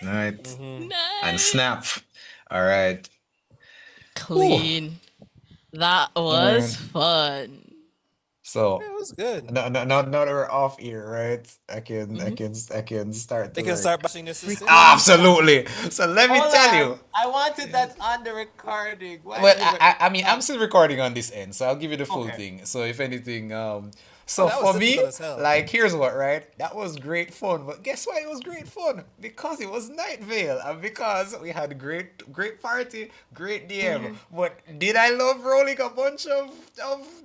Right. And Nice. snap. All right. Ooh. Clean. That All was right. fun. So Yeah, it was good. now that we're off here, right? Mhm. I can start They to can like start bashing the system. Record that. absolutely. So let me Hold tell on. you. I wanted that on the recording. Why Well, did you I mean, I'm not? still recording on this end, so I'll give you the full Okay. thing. So if anything, Oh, so that was for me, difficult as hell. like, here's what, right? That was great fun, but guess why it was great fun? Because it was Night Vale, and because we had a great party, great DM. But did I love rolling a bunch of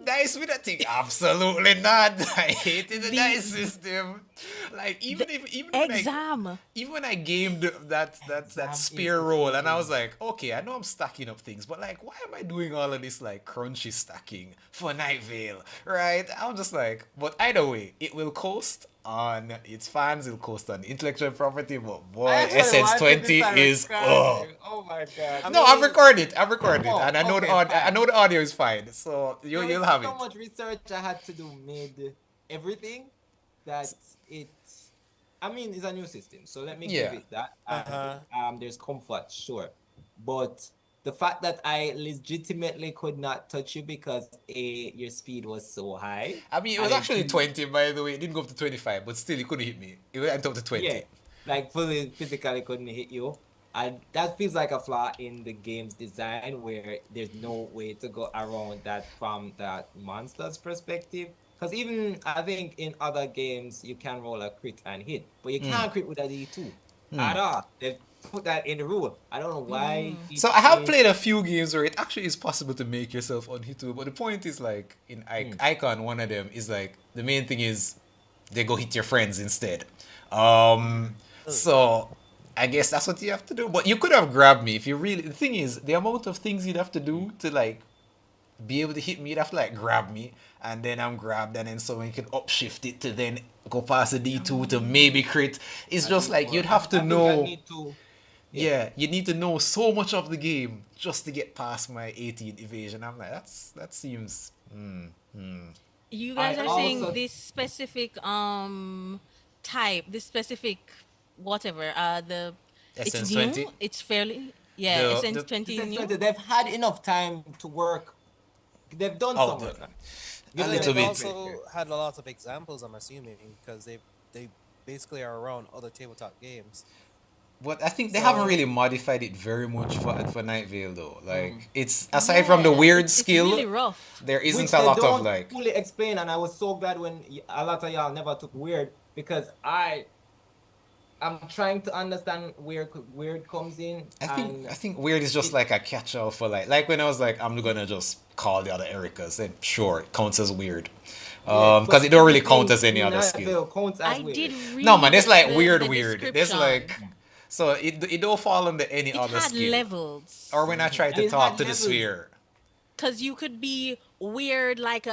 dice with that thing? Absolutely not. I hated the The dice system. Like the even when exam. I gamed that Exam spear is roll, and I was insane. like, okay, I know I'm stacking up things, but like, why am I doing all of this like crunchy stacking for Night Vale, right? I'm just like, but either way, it will coast on its fans, it'll coast on intellectual property, but I boy, actually Essence wanted this 20 on is oh. recording. Oh my god. I No, I've mean, recorded, and Oh, I know okay, I fine. know the audio is fine, so There you'll was have so it. much research I had to do made everything that it. I mean, it's a new system, so let me give Yeah. it that. And uh-huh. there's comfort, sure, but the fact that I legitimately could not touch you because your speed was so high, I mean, it was and it actually didn't. 20, by the way. It didn't go up to 25, but still, it couldn't hit me. It went up to Yeah, 20. like fully physically couldn't hit you. And that feels like a flaw in the game's design where there's no way to go around that from that monster's perspective. Because even I think in other games you can roll a crit and hit, but you can't crit with a D2 at all. They've put that in the rule. I don't know why it So I have changed. played a few games where it actually is possible to make yourself unhittable, but the point is like in Hmm. Icon, one of them is like the main thing is they go hit your friends instead. Ugh. So I guess that's what you have to do. But you could have grabbed me if you really. The thing is, the amount of things you'd have to do to like be able to hit me, you'd have to like grab me, and then I'm grabbed, and then someone can upshift it to then go past the D2 to maybe crit. It's At just least like you'd more. have to I think I know. need to, yeah. Yeah, you need to know so much of the game just to get past my 18 evasion. I'm like, that seems. You I guys are saying also this specific type, this specific whatever. It's Essence new. 20. It's fairly, yeah. Essence The 20 is since new. 20, they've had enough time to work. They've done oh some the, work on it. a Give And them little they've bit. credit also here. had a lot of examples, I'm assuming, because they basically are around other tabletop games. But I think they haven't So, really modified it very much for Night Vale though. mm, Like it's aside from the Yeah, weird it's really skill, rough. there isn't which a they lot of don't like. fully explain, and I was so glad when a lot of y'all never took weird because I'm trying to understand where weird comes in, and I think weird is just it like a catch-all for like when I was like I'm gonna just call the other Ericas, then sure it counts as weird, yeah, because but it don't really count everything as any in other skill. Nightvale counts as I did weird. No man, read there's like the weird. There's description. like so it don't fall under any It other had skill. Or levels. when I try And to it talk had to the levels. sphere. Cause you could be weird like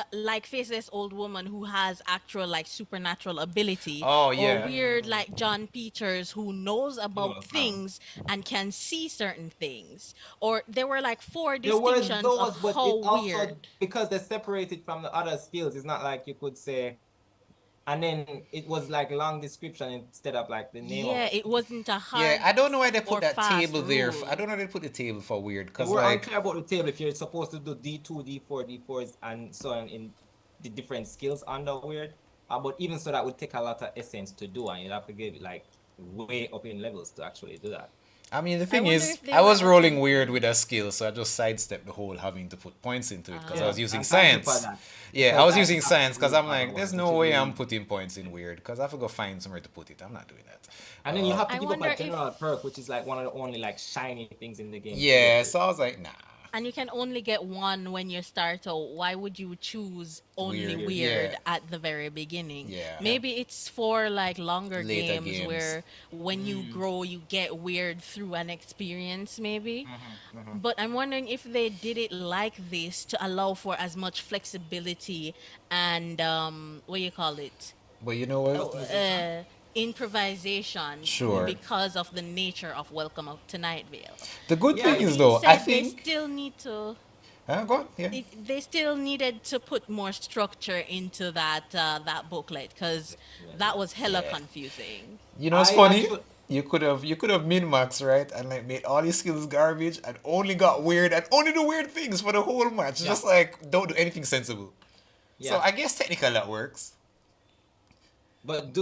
faceless old woman who has actual like supernatural ability, Oh or yeah. weird like John Peters who knows No, about fam. things and can see certain things. Or there were like four There were distinctions of those, but how it also, weird. because they're separated from the other skills, it's not like you could say, and then it was like long description instead of like the name of Yeah, it. it wasn't a Yeah, hard I don't know why they put or that fast table there. I rule. don't know why they put the table for weird, They cause were like unclear about the table if you're supposed to do D2, D4, D4s, and so on in the different skills under weird. But even so, that would take a lot of essence to do, and you'd have to give it like way up in levels to actually do that. I mean the I thing wonder is if they I were was rolling updating weird it. with a skill, so I just sidestepped the whole having to put points into it because I Yeah, was using and thank you for science. that Yeah, I because was I using have to science because do it I'm like, there's otherwise, which no is way really I'm nice. putting points in weird because I have to go find somewhere to put it. I'm not doing that. And then you have to I give up wonder a if general perk, which is like one of the only like shiny things in the game to get Yeah, it. so I was like, nah, And you can only get one when you start out. Why would you choose only weird. Weird. weird Yeah, at the very beginning? yeah, Yeah. Maybe it's for like longer later games games. where when you Mm, grow, you get weird through an experience, maybe. mm-hmm. But I'm wondering if they did it like this to allow for as much flexibility and what you call it? But you know what? Oh, Customization. improvisation Sure. because of the nature of Welcome Up to Night Vale. The good Yeah, thing That is it's being though, I said, they think. still need to Go on. Yeah. they still needed to put more structure into that booklet because yeah. that was hella Yeah. confusing. You know what's I funny? actually. you could have min-max, right, and like made all your skills garbage and only got weird and only do weird things for the whole match. Yeah. Just like don't do anything sensible. So Yeah. I guess technically that works. But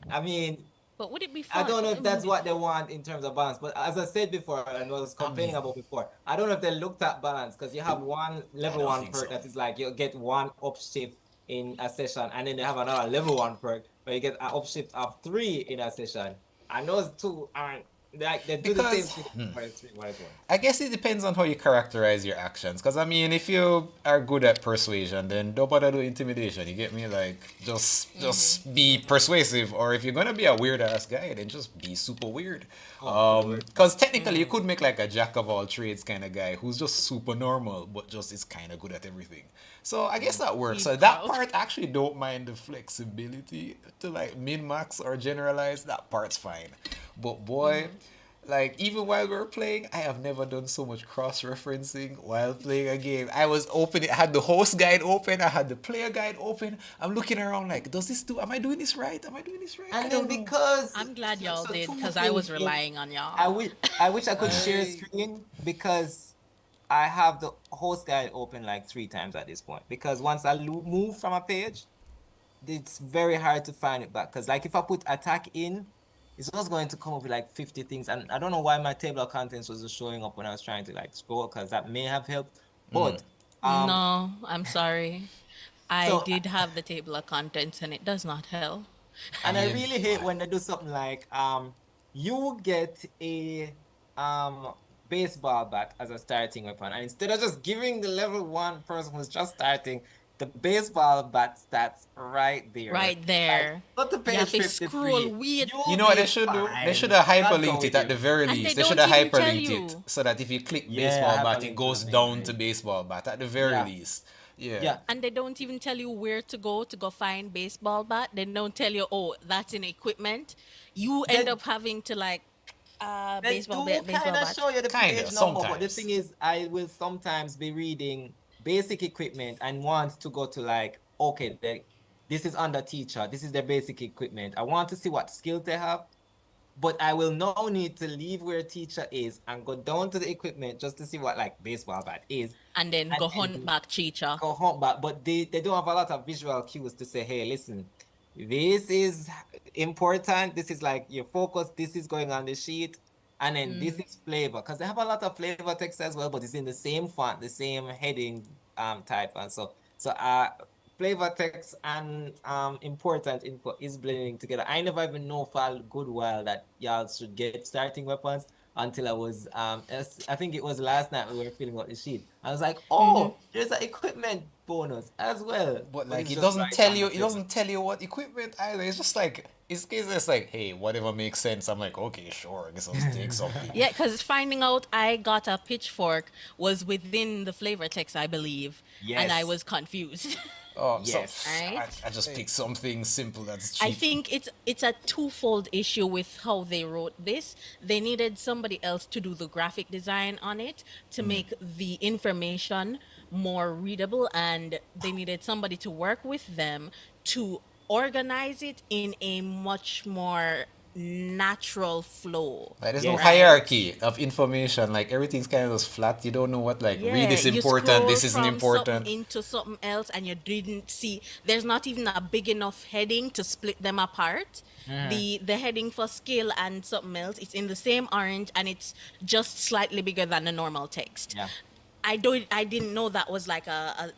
I mean, But would it be I fun? don't know if It wouldn't that's be what they want in terms of balance. But as I said before, and was I complaining mean, about before, I don't know if they looked at balance because you have one I level don't one think perk so. that is like you get one upshift in a session, and then they have another level one perk where you get an upshift of 3 in a session. And those two aren't like they do the same Because thing, but it's 3, what it's one. I guess it depends on how you characterize your actions. Because I mean, if you are good at persuasion, then don't bother do intimidation. You get me? Like just be persuasive. Or if you're gonna be a weird ass guy, then just be super weird. Oh Lord. Because technically, you could make like a jack of all trades kind of guy who's just super normal, but just is kind of good at everything. So I guess that works. Steve So that Carell. part actually don't mind the flexibility to like min max or generalize. That part's fine. But boy, like even while we were playing, I have never done so much cross referencing while playing a game. I was open. I had the host guide open. I had the player guide open. I'm looking around like, does this do? Am I doing this right? Am I doing this right? I And then don't know. because I'm glad y'all so did two because I was things relying on I y'all. wish I wish I could share I screen because I have the host guide open like 3 times at this point. Because once I move from a page, it's very hard to find it back. Because like if I put attack in, it's just going to come up with like 50 things. And I don't know why my table of contents wasn't showing up when I was trying to like scroll, because that may have helped. But No, I'm sorry. I so did have the table of contents and it does not help. and I I really hate when they do something like you get a baseball bat as a starting weapon, and instead of just giving the level 1 person who's just starting the baseball bat stats right there, Right like there. go to You page have to scroll 53, weird. You you'll know what be they should do? They should fine. have God go hyperlinked it with at the you. very And they least. They should don't have even tell hyperlinked it you. so that if you click Yeah, baseball bat, it hyperlink would goes have been down to great. baseball bat at the very Yeah, least. Yeah. yeah. And they don't even tell you where to go find baseball bat. They don't tell you, oh, that's in equipment. You end They up having to like They do kind baseball of bat. show you the Kinda, page number, but the sometimes. thing is, I will sometimes be reading basic equipment and want to go to like, okay, this is under teacher, this is their basic equipment. I want to see what skills they have, but I will now need to leave where teacher is and go down to the equipment just to see what like baseball bat is, And then and go hunt then back Chicha. go home back. But they don't have a lot of visual cues to say, hey, listen, this is important. This is like your focus. This is going on the sheet. And then this is flavor. Because they have a lot of flavor text as well, but it's in the same font, the same heading type. And so flavor text and important info is blending together. I never even know for a good while that y'all should get starting weapons until I was I think it was last night we were filling out the sheet. I was like, oh, there's an equipment bonus as well. But But like it's it just doesn't right tell on you the it table. doesn't tell you what equipment either. It's just like it's like, hey, whatever makes sense. I'm like, okay, sure, I guess I'll just take something. Yeah, because finding out I got a pitchfork was within the flavor text, I believe, and I Yes. was confused. Oh, so Yes. Right? I just picked something simple that's I cheap. think it's a twofold issue with how they wrote this. They needed somebody else to do the graphic design on it to make the information more readable, and they needed somebody to work with them to organize it in a much more natural flow. Like there's no Yes. Right? hierarchy of information. Like everything's kind of just flat. You don't know what like read Yeah, is you important. scroll This isn't from something important. into something else and you didn't see there's not even a big enough heading to split them apart. The heading for skill and something else, it's in the same orange and it's just slightly bigger than the normal text. Yeah. I didn't know that was like a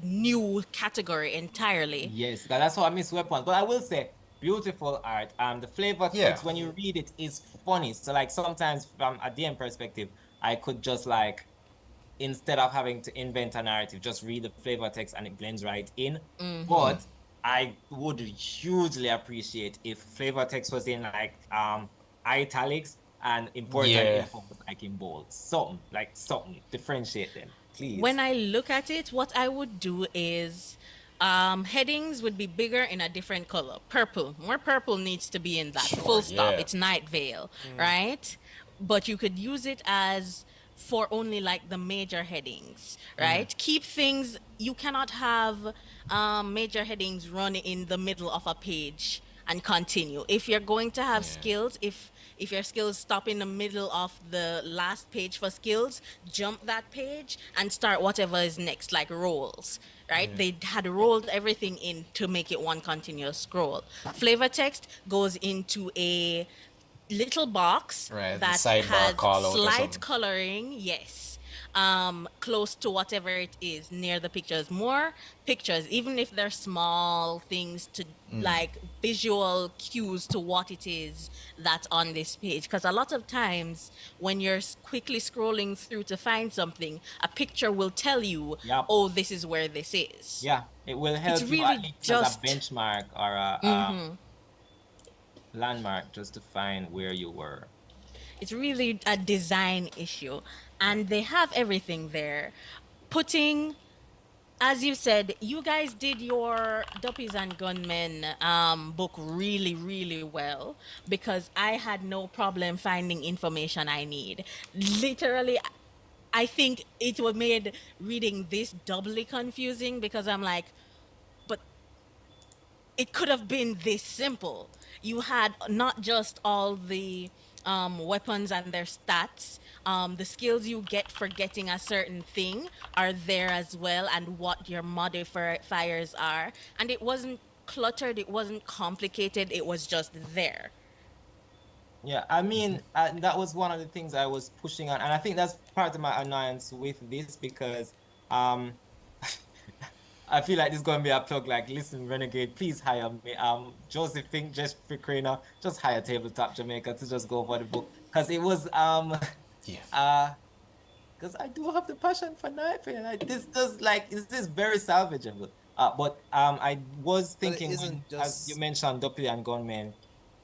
new category entirely. Yes, that's how I miss weapons. But I will say, beautiful art. The flavor Yeah. text when you read it is funny. So like sometimes from a DM perspective, I could just like instead of having to invent a narrative, just read the flavor text and it blends right in. But I would hugely appreciate if flavor text was in like italics and important Yeah. info was like in bold. Something. Differentiate them, please. When I look at it, what I would do is headings would be bigger in a different color. Purple. More purple needs to be in that. Sure, Full stop. yeah. It's Nightvale, right? But you could use it as for only like the major headings, right? Keep things, you cannot have major headings run in the middle of a page and continue. If you're going to have skills, if your skills stop in the middle of the last page for skills, jump that page and start whatever is next, like rolls, right? They had rolled everything in to make it one continuous scroll. Flavor text goes into a little box Right, the that sidebar has call out or slight something. coloring, yes, close to whatever it is near the pictures. More pictures, even if they're small things to like visual cues to what it is that's on this page. Because a lot of times when you're quickly scrolling through to find something, a picture will tell you, Yep. oh, this is where this is. Yeah, it will It's help you at really least as a just benchmark or a landmark just to find where you were. It's really a design issue. And they have everything there. Putting, as you said, you guys did your Duppies and Gunmen book really, really well because I had no problem finding information I need. Literally, I think it was made reading this doubly confusing because I'm like, but it could have been this simple. You had not just all the weapons and their stats, the skills you get for getting a certain thing are there as well, and what your modifiers are. And it wasn't cluttered, it wasn't complicated, it was just there. Yeah, I mean, that was one of the things I was pushing on, and I think that's part of my annoyance with this because I feel like this is going to be a plug. Like, listen, Renegade, please hire me. Joseph Fink, just for Craner, just hire Tabletop Jamaica to just go for the book because it was Yeah. because I do have the passion for Nightvale. Like, this does like this is very salvageable. But I was But it thinking isn't when, as you just mentioned, Duppy and Gunmen,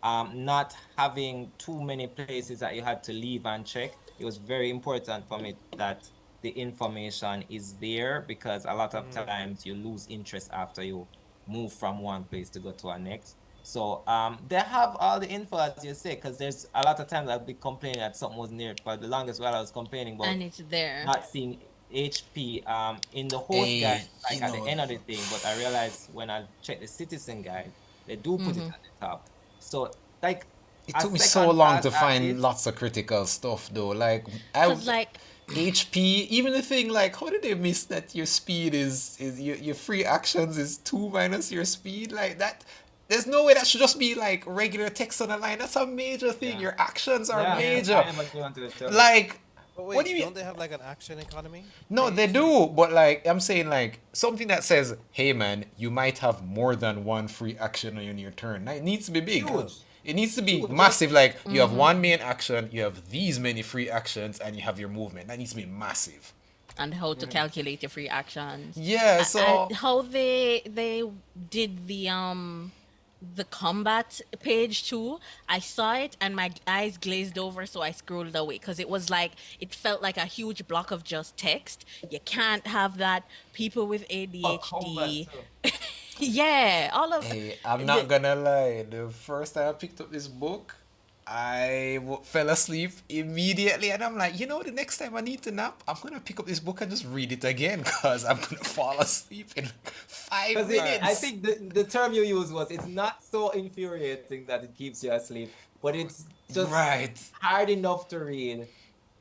not having too many places that you had to leave and check. It was very important for me that the information is there because a lot of times you lose interest after you move from one place to go to a next. So they have all the info as you say, because there's a lot of times I'll be complaining that something wasn't there. For the longest while I was complaining about And it's there. not seeing HP in the host Hey, guide, like you at the know, end of the thing, but I realized when I check the citizen guide, they do put it at the top. So like it a took me so second long pass to at find this, lots of critical stuff though. Like Because, like, HP, even the thing like how did they miss that your speed is your free actions is 2 minus your speed like that? There's no way that should just be like regular text on a line. That's a major thing. yeah, Your actions are yeah, yeah. major. I never knew until they tell me. Like, but what do wait, you mean? don't they have like an action economy No, they page? do, but like I'm saying, like something that says, "Hey man, you might have more than one free action on your turn." That needs to be big. Huge, It needs to be huge. massive. Like you have one main action, you have these many free actions, and you have your movement. That needs to be massive. And how to calculate your free actions. Yeah. So How they did the combat page too. I saw it and my eyes glazed over, so I scrolled away because it was like it felt like a huge block of just text. You can't have that. People with For combat ADHD. too. Yeah, all of hey, I'm not the gonna lie. The first time I picked up this book, fell asleep immediately, and I'm like, the next time I need to nap, I'm gonna pick up this book and just read it again, cause I'm gonna fall asleep in five Because minutes. I think the term you used was it's not so infuriating that it keeps you asleep, but it's just Right. hard enough to read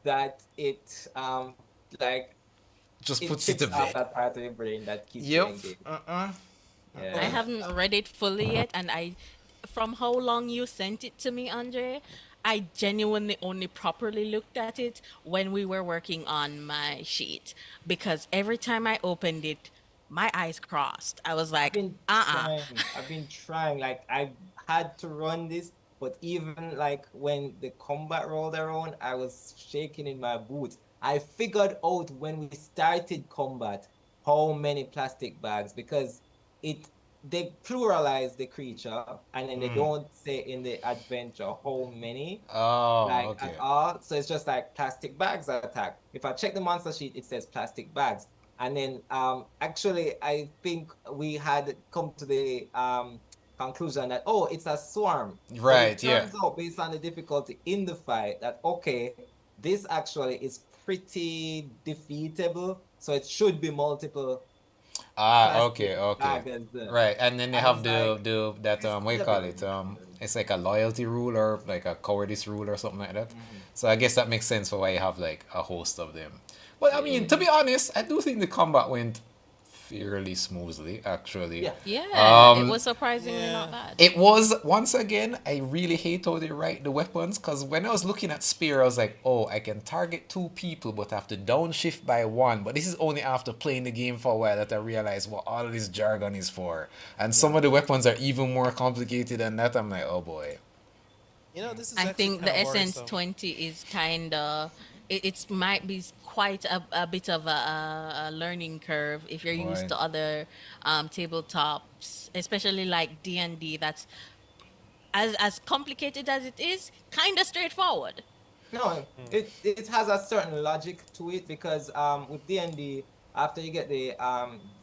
that it like Just it puts it to chips off bed. that part of your brain that keeps you Yep. engaged. I Yeah. haven't read it fully yet, and from how long you sent it to me, Andre, I genuinely only properly looked at it when we were working on my sheet, because every time I opened it, my eyes crossed. I was I've like, been uh-uh. trying. I've been trying. Like I had to run this, but even like when the combat rolled around, I was shaking in my boots. I figured out when we started combat how many plastic bags because it they pluralize the creature and then they don't say in the adventure how many Oh, like at okay. all. So it's just like plastic bags attack. If I check the monster sheet, it says plastic bags. And then actually I think we had come to the conclusion that it's a swarm. But it Right, yeah. turns out based on the difficulty in the fight that okay, this actually is pretty defeatable. So it should be multiple Ah, plastic okay, okay. bag as Right, and then they and have it's like the that this what could you have call been it? removed. It's like a loyalty rule or like a cowardice rule or something like that. Mhm. So I guess that makes sense for why you have like a host of them. But I mean, Yeah, to be honest, I do think the combat went fairly smoothly, actually. yeah. Yeah, it Um, was surprisingly not Yeah. bad. it was once again. I really hate how they write the weapons because when I was looking at spear, I was like, "Oh, I can target two people, but I have to downshift by one." But this is only after playing the game for a while that I realized what all of this jargon is for. And Yeah. some of the weapons are even more complicated than that. I'm like, "Oh boy." This is I actually think kind the of Essence worrisome. 20 is kind of it's might be quite a bit of a learning curve if you're used Boy. to other tabletops, especially like D&D. That's as complicated as it is, kind of straightforward. No, Hmm. it has a certain logic to it because with D&D after you get the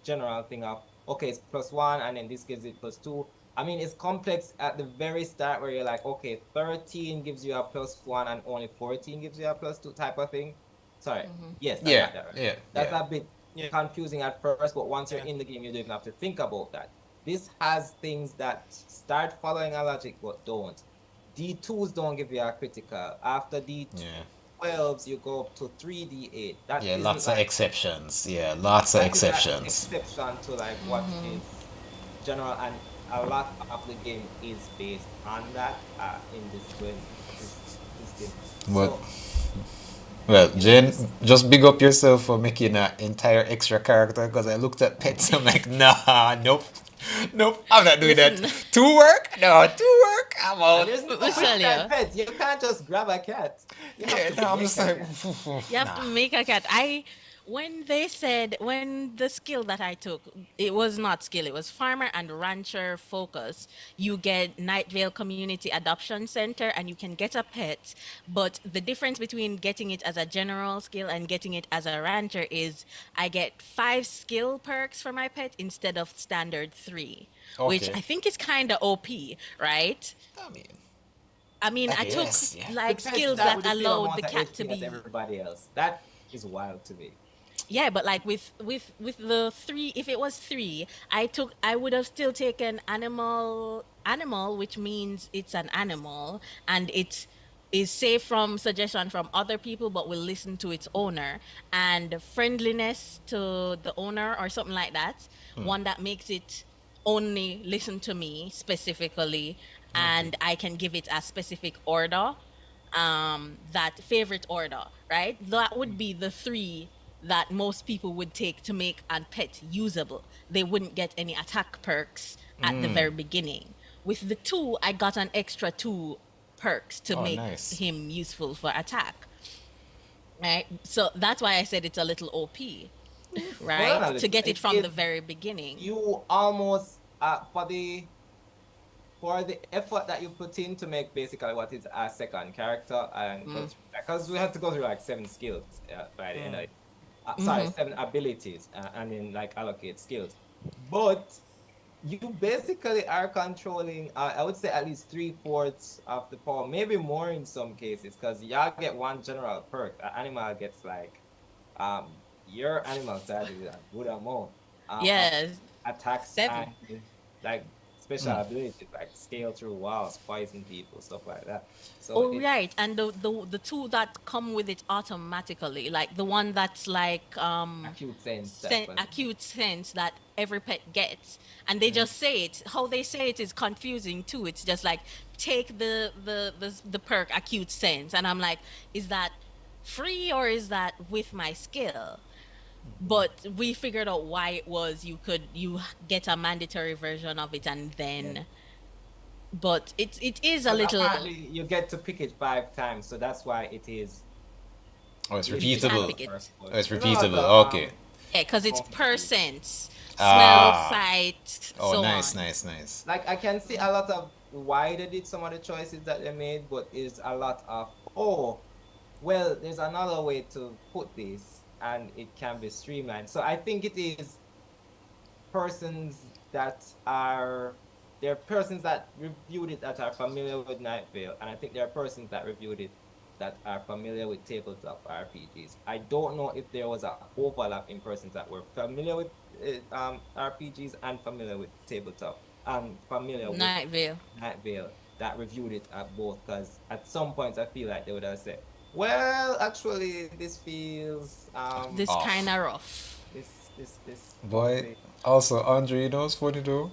general thing of okay it's +1 and then this gives it +2. I mean it's complex at the very start where you're like okay 13 gives you a +1 and only 14 gives you a +2 type of thing. Sorry, yes I Yeah, got that right. yeah, That's yeah. a bit Yeah. confusing at first, but once you're Yeah. in the game you don't even have to think about that. This has things that start following a logic but don't. D2s don't give you a critical. After Yeah. D12s, you go up to 3D8. That Yeah, isn't lots of like, exceptions. Yeah, lots of that is an exceptions. exception to like what is general, and a lot of the game is based on that in this game. But So well, yeah, Jen, this just big up yourself for making an entire extra character because I looked at pets. I'm like, nah, nope, nope, I'm not doing that. Listen, Two work? No, two work? I'm and out. there's no we quick tell time you. pet. You can't just grab a cat. You have Yeah, to no, I'm make just a like, cat. You have to nah. make a cat. I when they said when the skill that I took, it was not skill, it was farmer and rancher focus. You get Nightvale Community Adoption Center and you can get a pet, but the difference between getting it as a general skill and getting it as a rancher is I get 5 skill perks for my pet instead of standard 3, which Okay. I think is kind of OP, right? I mean, I mean, I I took guess, yeah. The like pet skills start that with the same allowed amount the of cat to HP as be. everybody else. That is wild to me. Yeah, but like with the 3, if it was 3, I would have still taken animal, which means it's an animal and it is safe from suggestion from other people but will listen to its owner, and friendliness to the owner or something like that, one that makes it only listen to me specifically, Okay. and I can give it a specific order, that favorite order, right? That would be the 3 that most people would take to make a pet usable. They wouldn't get any attack perks at the very beginning. With the 2, I got an extra 2 perks to Oh, make nice. him useful for attack. Right? So that's why I said it's a little OP, Hold on right? a To little. get it from the very beginning. You almost for the effort that you put in to make basically what is a second character and go Mm. through because we have to go through like 7 skills by the end of Hmm. it. Sorry, Mm-hmm. 7 abilities and then like allocate skills. But you basically are controlling, I would say at least 3/4 of the power, maybe more in some cases, because y'all get one general perk. An animal gets like your animal side is a good amount of Yes. attacks 7. and like special abilities like scale through walls, poison people, stuff like that. So Oh, it right. And the 2 that come with it automatically, like the one that's like acute sense type of thing. acute sense that every pet gets, and they just say it. How they say it is confusing too. It's just like take the perk acute sense, and I'm like, is that free or is that with my skill? But we figured out why it was you get a mandatory version of it and Yeah. then, but it is a Because little. apparently you get to pick it 5 times, so that's why it is Oh, it's You can repeatable. pick listed it. first. Oh, it's There's a lot repeatable. of Okay. Yeah, because it's per functions. sense, smell, Ah. sight, Oh, so nice, on. nice, nice. Like I can see a lot of why they did some of the choices that they made, but is a lot of oh, well, there's another way to put this, and it can be streamlined. So I think it is persons that are there are persons that reviewed it that are familiar with Night Vale, and I think there are persons that reviewed it that are familiar with tabletop RPGs. I don't know if there was an overlap in persons that were familiar with RPGs and familiar with tabletop and familiar with Night Vale. Night Vale that reviewed it at both, because at some points I feel like they would have said, well, actually this feels This kind Off. of rough. this Boy, update. also, Andre, you know what's funny though?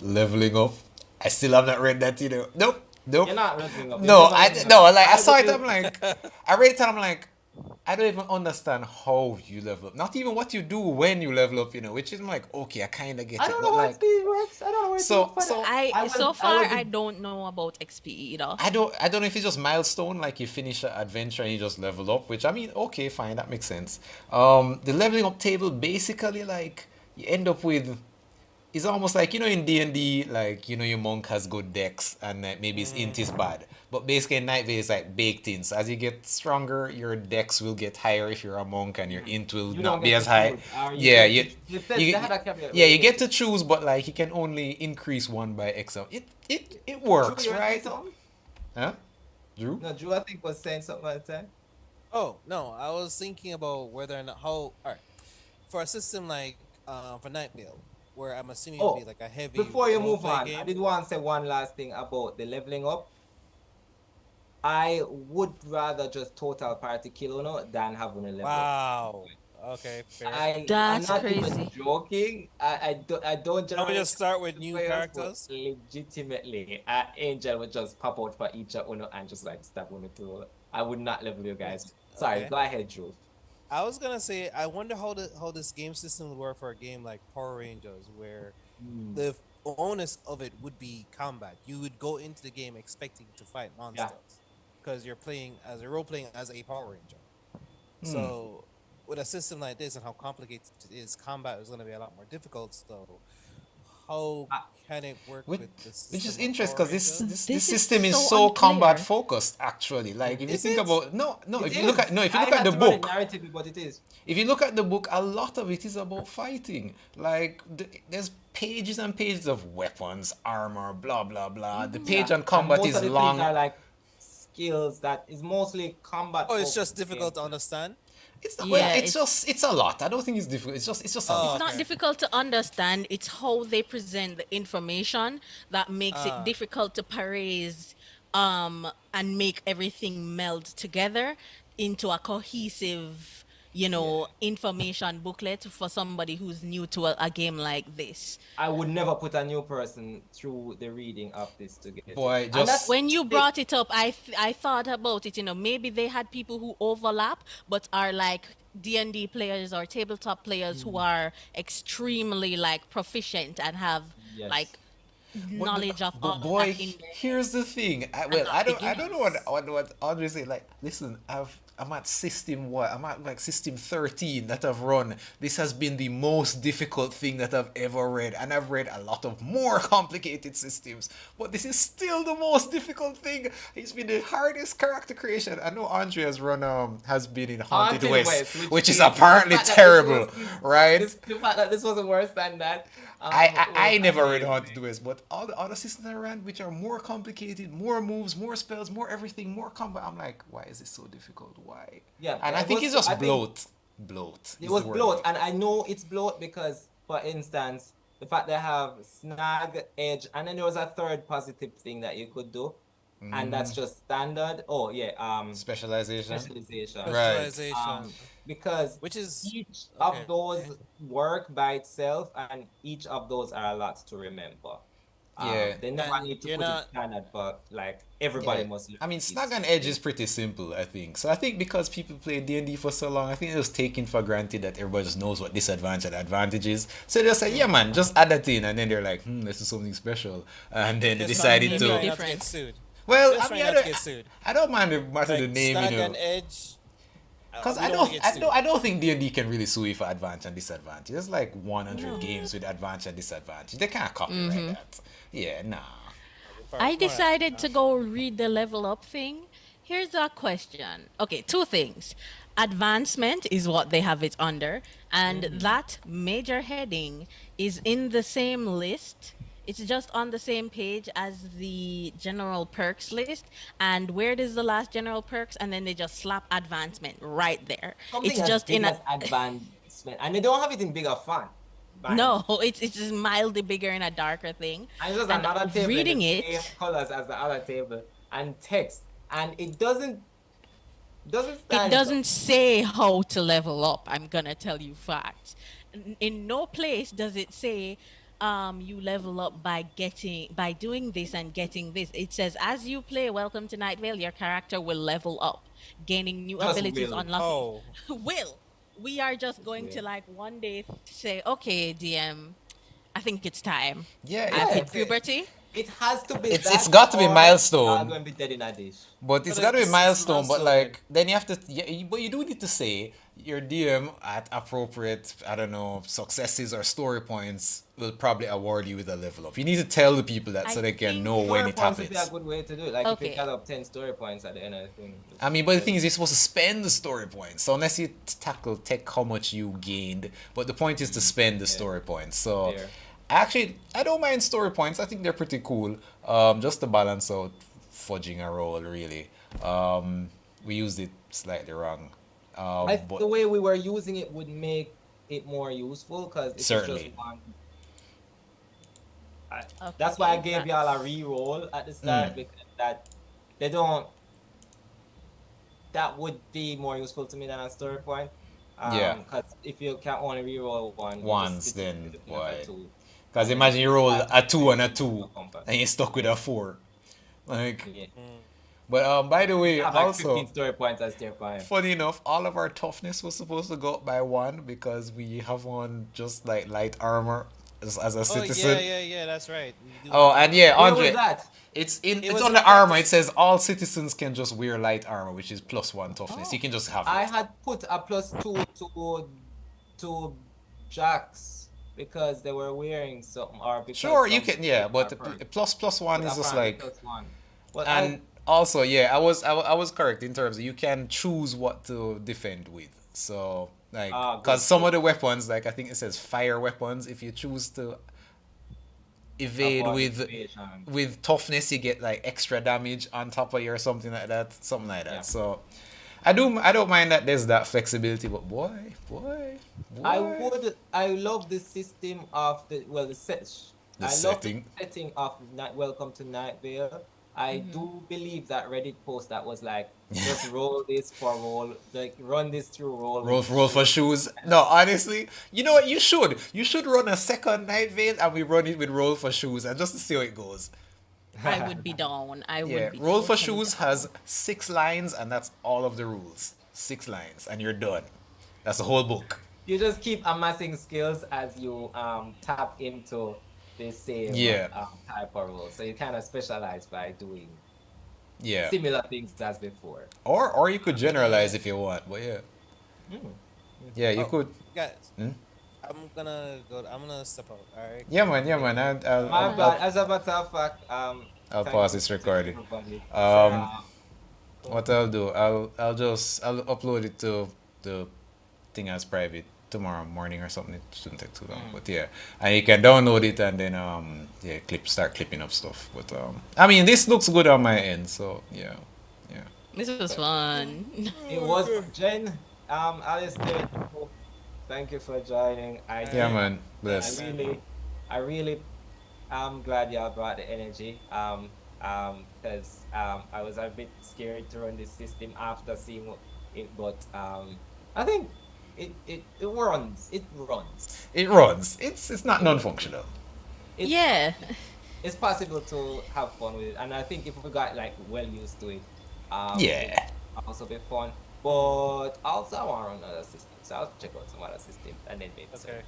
Leveling up. I still have not read that, you know. Nope. Nope. You're not leveling up. You're No, never I leveling no, up. like I I saw it, will. I'm like, I read it and I'm like, I don't even understand how you level up. Not even what you do when you level up, you know, which is I'm like, okay, I kinda get I it. don't But know how like XP works. I don't know where to so look for that. so I so I far was I don't know about XP either. I don't know if it's just milestone, like you finish an adventure and you just level up, which I mean, okay, fine, that makes sense. The leveling up table basically like you end up with it's almost like you know in D&D, like you know your monk has good decks and maybe his int is bad, but basically in Night Vale is like baked in. So as you get stronger, your decks will get higher if you're a monk, and your int will You don't not be get to as high. choose, or you Yeah, get you to. They said they you had a caveat yeah where you you get get to choose, but like you can only increase one by X. It Drew, works, you were saying right? something? Huh? Drew? No, Drew, I think was saying something at the time. Oh no, I was thinking about whether or not how. All right, for a system like for Nightvale, where I'm assuming it would be Oh, like a heavy before you role move play on, I game. did want to say one last thing about the leveling up. I would rather just total party kill Uno than having a level up. Wow. Okay, fair. I'm That's not even crazy. joking. I don't Can we generally just start with the new players, but characters? legitimately, Angel would just pop out for each Uno and just like stab Uno too. I would not level you guys. Sorry, Okay. go ahead, Drew. I was gonna say, I wonder how this game system would work for a game like Power Rangers, where Hmm. the onus of it would be combat. You would go into the game expecting to fight Yeah, monsters because you're playing as a role playing as a Power Ranger. Hmm. So with a system like this and how complicated it is, combat is going to be a lot more difficult. So how I, can it work Which, with the which is system of interesting Power because this, Rangers? this this This is system is so so combat unclear. focused actually. Like if you Is think it? about no, it if you look is. at no, if you I look at had the to run it book, narratively, but it is. if you look at the book, a lot of it is about fighting. Like there's pages and pages of weapons, armor, blah blah blah. The Yeah, page on and combat most of is the things long. are like skills that is mostly combat Oh, it's focused just difficult to gameplay. understand. It's not well. Yeah, It's just it's a lot. I don't think it's difficult. It's just a Oh, it's lot. not okay. difficult to understand. It's how they present the information that makes it Ah, difficult to parse and make everything meld together into a cohesive, Yeah. information booklet for somebody who's new to a game like this. I would never put a new person through the reading of this to get it. Boy, And that's just When you it. brought it up, I thought about it. Maybe they had people who overlap, but are like D&D players or tabletop players who Mm, are extremely like proficient and have yes. like knowledge of but all of that boy, in their head here's the thing. and Well, not I don't know what beginners. Andre say. Like, listen, I'm at system what? I'm at like system 13 that I've run. This has been the most difficult thing that I've ever read, and I've read a lot of more complicated systems. But this is still the most difficult thing. It's been the hardest character creation. I know Andre has been in Haunted Haunted West, West, which which is is the apparently fact that this was terrible, right? the fact that this was worse than that I was never read Haunted amazing. West, but all the other systems I ran, which are more complicated, more moves, more spells, more everything, more combat, I'm like, why is this so difficult? Why? Yeah, And I it think was. it's I just think bloat. Bloat it is the was word I'm bloat, looking and for. I know it's bloat because, for instance, the fact they have snag, edge, and then there was a third positive thing that you could do, and that's just standard. Oh yeah, Specialization. specialization. Right. specialization, Because which is each of okay. those work by itself, and each of those are a lot to remember. Yeah. They never And need to you're put it not standard, but like everybody Yeah. must learn I mean, these Snag and Edge is things. pretty simple, I think. So I think because people play D&D for so long, I think it was taken for granted that everybody just knows what disadvantage and advantage is. So they'll say, yeah, mm, man, just add that in. And then they're like, this is something special. And then they just not decided Name just it to. trying not to get different. sued. Well, I Just mean, trying not to get sued. I don't mind the matter of the Like name, Snag and Edge, Because we don't want to get sued. I don't think D&D can really sue you for advantage and disadvantage. There's like 100 No. games with advantage and disadvantage. They can't copyright that. Yeah, nah. I Far out. decided to go read the level up thing. Here's a question. Okay, two things. Advancement is what they have it under, and that major heading is in the same list It's just on the same page as the general perks list. And where does the last general perks? And then they just slap advancement right there. Something It's as just big in a as advancement, and they don't have it in bigger font, mind no, you. it's just mildly bigger in a darker thing. And it's just And another table in the reading same it, colors as the other table and text, and it doesn't it stand out. doesn't say how to level up. I'm gonna tell you facts. In no place does it say you level up by doing this and getting this. It says as you play Welcome to Night Vale, your character will level up, gaining new Just abilities, will, unlocking. Oh, Will. We are just just going to will. like one day say, okay, DM, I think it's time. Yeah, I've Yeah, hit okay. puberty. it has to be it's that, got to be or y'all milestone. gonna be dead in a dish. But So it's got to be it's milestone. But milestone. like then you have to, yeah, but you do need to say your DM at appropriate, I don't know, successes or story points will probably award you with a level up. You need to tell the people that I so they can think know when Story it points would be a happens. good way to do it. Like if you okay. got up 10 story points at the end of the thing. I mean, but the thing is, you're supposed to spend the story points. So unless you tackle take how much you gained, but the point is to spend the Yeah, story points. So fair. actually, I don't mind story points. I think they're pretty cool. Just to balance out fudging a roll, really. We used it slightly wrong. I think But the way we were using it would make it more useful because if it's just certainly. one, I, that's why I Okay, gave y'all a that's re-roll at the Mm, start because that they don't that would be more useful to me than a story point. yeah. Because if you can only re-roll one, you just Once sit with then, looking for boy. two, Because and then imagine if you you roll pass a the two and a thing, two, no comfort. and you're stuck with Yeah, a four. Like, yeah. Mm. but by the You way, have like 15 also. story points as tier five. Funny enough, all of our toughness was supposed to go up by one because we have one just like light armor as a Oh yeah, citizen. yeah, yeah. That's right. We do Oh, have and that. yeah, Where was Andre, that? It it's was on in a the armor. It practice. says all citizens can just wear light armor, which is plus one toughness. You oh can just have I it. had put a +2 to Jacks because they were wearing something, or because Sure, you some can, yeah, skills but are perked. plus one But is just apparently like, +1. But I and also yeah, I was correct in terms of you can choose what to defend with. So like, cause good, some of good. the weapons, like I think it says fire weapons, if you choose to evade Avoid evasion. with toughness you get like extra damage on top of you or something like that. Yeah. So I don't mind that there's that flexibility, but boy, I love the system of the set. the I love the setting. setting of Night Welcome to Night Vale. I mm-hmm. do believe that Reddit post that was like, just roll this for roll, like run this through roll with Roll for shoes. shoes. No, honestly, you know what? You should run a second Night Vale and we run it with roll for shoes and just to see how it goes. I would be down. I Yeah, would be roll for totally shoes has down. 6 lines and that's all of the rules. 6 lines and you're done. That's the whole book. You just keep amassing skills as you tap into the same Yeah, type of role. So you kind of specialize by doing yeah. similar things as before. Or you could generalize Yeah. if you want, but yeah. Mm. Yeah, you Oh, could. guys, Hmm? I'm gonna go. I'm gonna step out. All right. Yeah, man. My bad. Alright. As a matter of fact, I'll thank pause you this to recording. everybody. Um, Uh, what I'll do, I'll upload it to the thing as private tomorrow morning or something. It shouldn't take too long, mm. but yeah, and you can download it and then yeah, start clipping up stuff. But I mean, this looks good on my end, so yeah, yeah. This was fun. It was Jen, Alistair, thank you for joining. Yeah, Alright. man. I Bless. really, I really am glad y'all brought the energy. Because I was a bit scared to run this system after seeing it, but I think it runs. It runs. It runs. It's not It runs. non-functional. It's Yeah. it's possible to have fun with it, and I think if we got like well used to it, it Yeah. also be fun. But also I want to run other systems, so I'll check out some other systems and then maybe so Okay.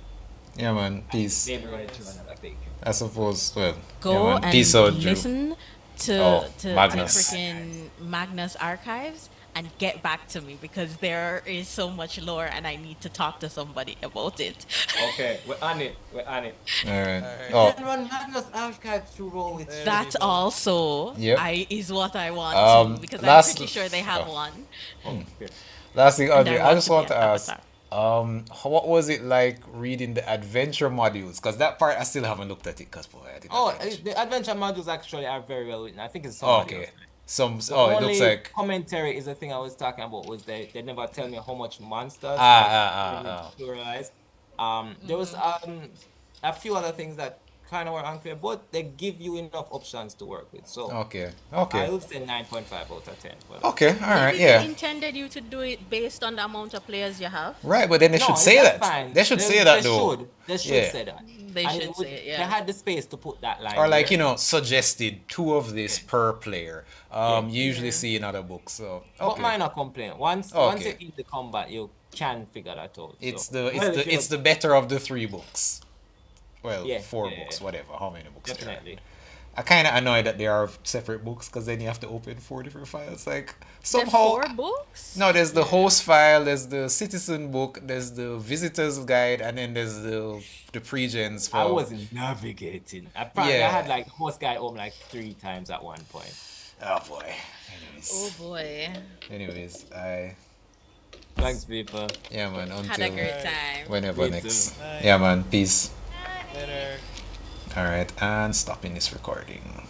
Yeah, man. and Peace. maybe run it through Yes. another thing. I suppose. Well, yeah, Go man. Peace out, and Drew. listen to Oh, to Magnus. freaking Magnus archives and get back to me because there is so much lore and I need to talk to somebody about it. Okay, we're on it. We're on it. All right. Alright. Oh, Then run Magnus Archive to roll with There That we go. also yep. Is what I want to because I'm Last. pretty sure they have Oh, one Oh, okay. last thing, and I Audrey. I want just to be want an to ask. avatar. What was it like reading the adventure modules? Because that part I still haven't looked at it. Because boy, I did Oh, not finish. the adventure modules actually are very well written. I think it's Oh, somebody else. okay. Some. The Oh, it looks only like. commentary is the thing I was talking about was they never tell me how much monsters Ah, like ah, they ah, need ah. to realize. There was a few other things that kind of were unclear, but they give you enough options to work with. So Okay. I Okay. would say 9.5 out of 10 for that. Okay. All right. Maybe they Yeah. intended you to do it based on the amount of players you have. Right, but then they should No, say that's that. fine. They should say that though. They should Yeah. say that. They And should say it, they yeah. had the space to put that Or line like, there. suggested two of this per player. Yeah. You usually see in other books. So But okay. minor complaint. Once Okay. you eat the combat, you can figure that out. It's So, the well, it's if the you- it's the better of the three books. Well, Yeah, four yeah, books, yeah. whatever. How many books there are. Definitely. I kind of annoyed that they are separate books because then you have to open four different files. Like There's somehow. 4 books? No, there's the host file, there's the citizen book, there's the visitor's guide, and then there's the pregens for. I was navigating. I Yeah. had like host guy home like 3 times at one point. Oh boy. Oh Anyways, boy. anyways, I Thanks, people. yeah man. Had a Until great time. whenever Me next. too. Bye. Yeah man. Peace. Later. All right, and stopping this recording.